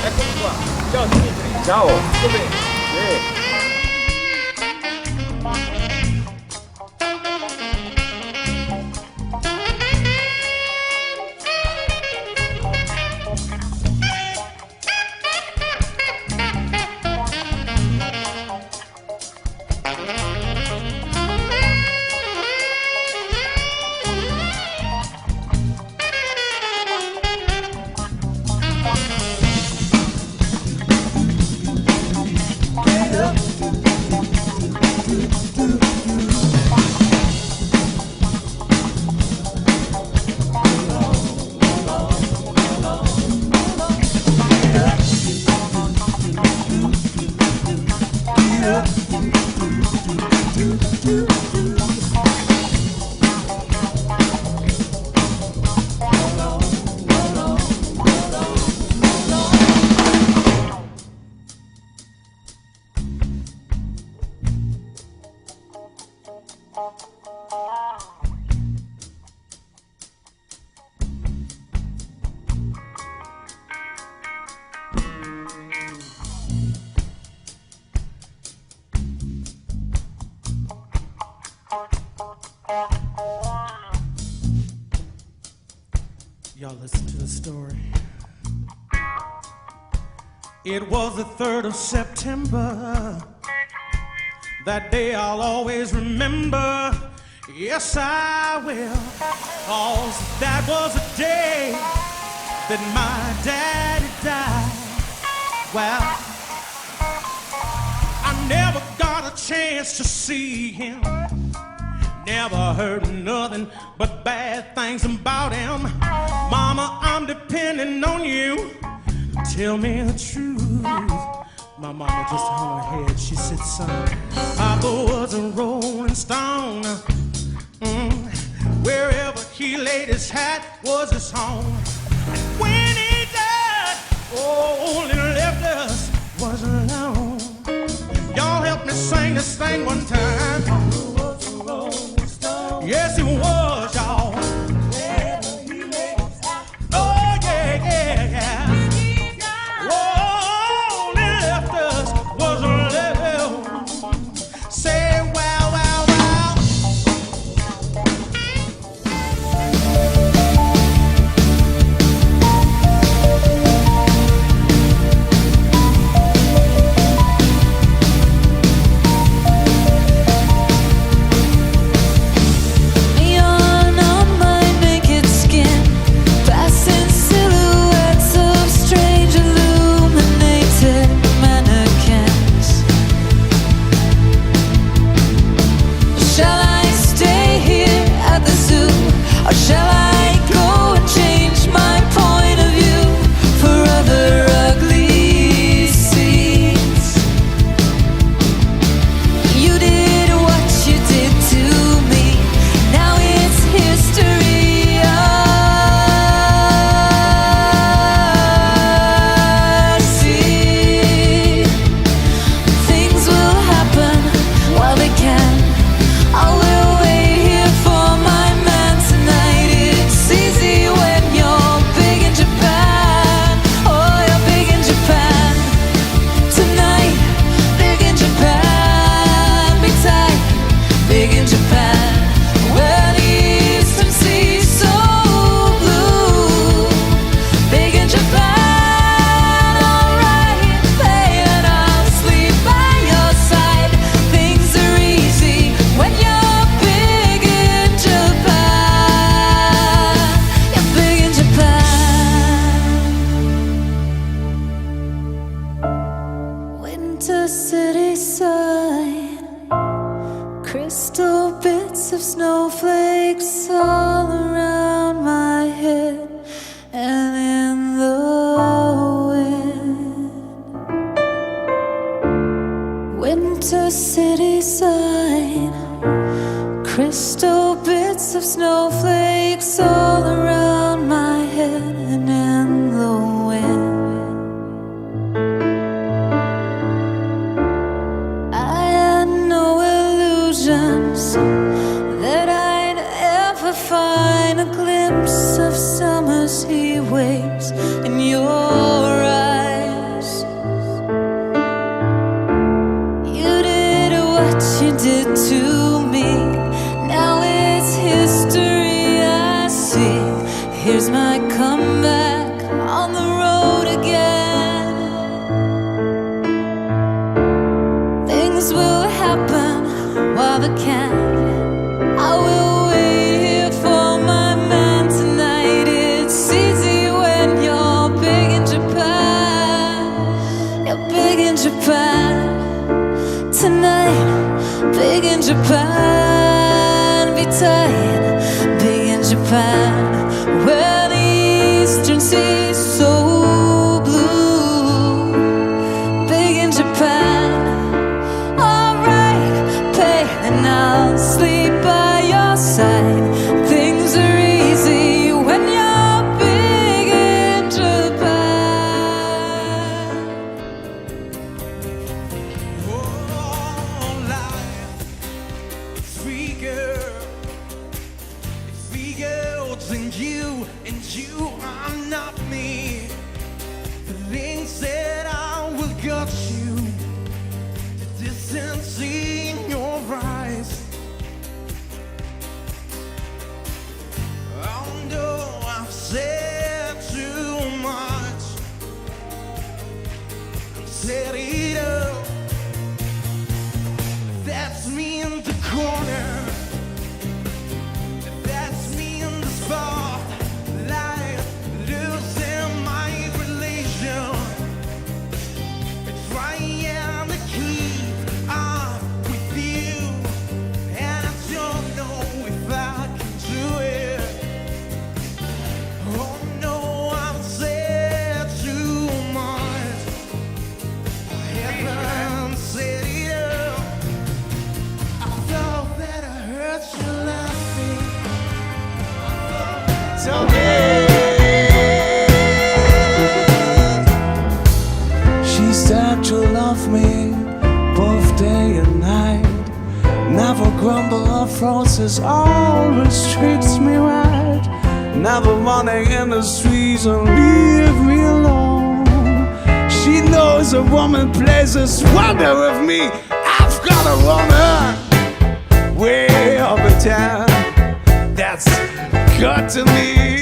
Eccomi qua. Ciao Dimitri. Ciao. Tutto bene? Y'all listen to the story. It was the 3rd of September. That day I'll always remember. Yes, I will. 'Cause that was the day that my daddy died. Well, I never got a chance to see him. Never heard nothing but bad things about him. Mama, I'm depending on you. Tell me the truth. My mama just hung her head. She said, son, Papa was a rolling stone. Wherever he laid his hat was his home. When he died, all that left us was alone. Y'all help me sing this thing one time. Yes, it was, y'all. Oh, yeah, yeah, yeah. All that left us was a level. Say, wow, wow, wow. City side, crystal bits of snowflakes all around my head and in the wind. Winter city side, crystal bits of snowflakes all around my head and in the wind. That I'd ever find a glimpse tears might come back on the road again. Things will happen while they can. I will wait here for my man tonight. It's easy when you're big in Japan. You're big in Japan tonight. Big in Japan, be tight. Big in Japan, where the eastern sea is so blue. Big in Japan, alright, pay and I'll sleep by your side. Things are easy when you're big in Japan. Oh, life, free girl, and you are not me. The things that I will got you, the distance in your eyes. Oh no, I've said too much. I've said it all. That's me in the corner. That's me in the spotlight, losing my relation. Trying to keep up with you, and I don't know if I can do it. Oh no, I've said too much. I haven't said it all. I thought that I heard you laughing. Tell me. She said to love me both day and night. Never grumble or process, always treats me right. Never running in the streets and leave me alone. She knows a woman places wonder with me. I've got a woman way over town. That's good to me.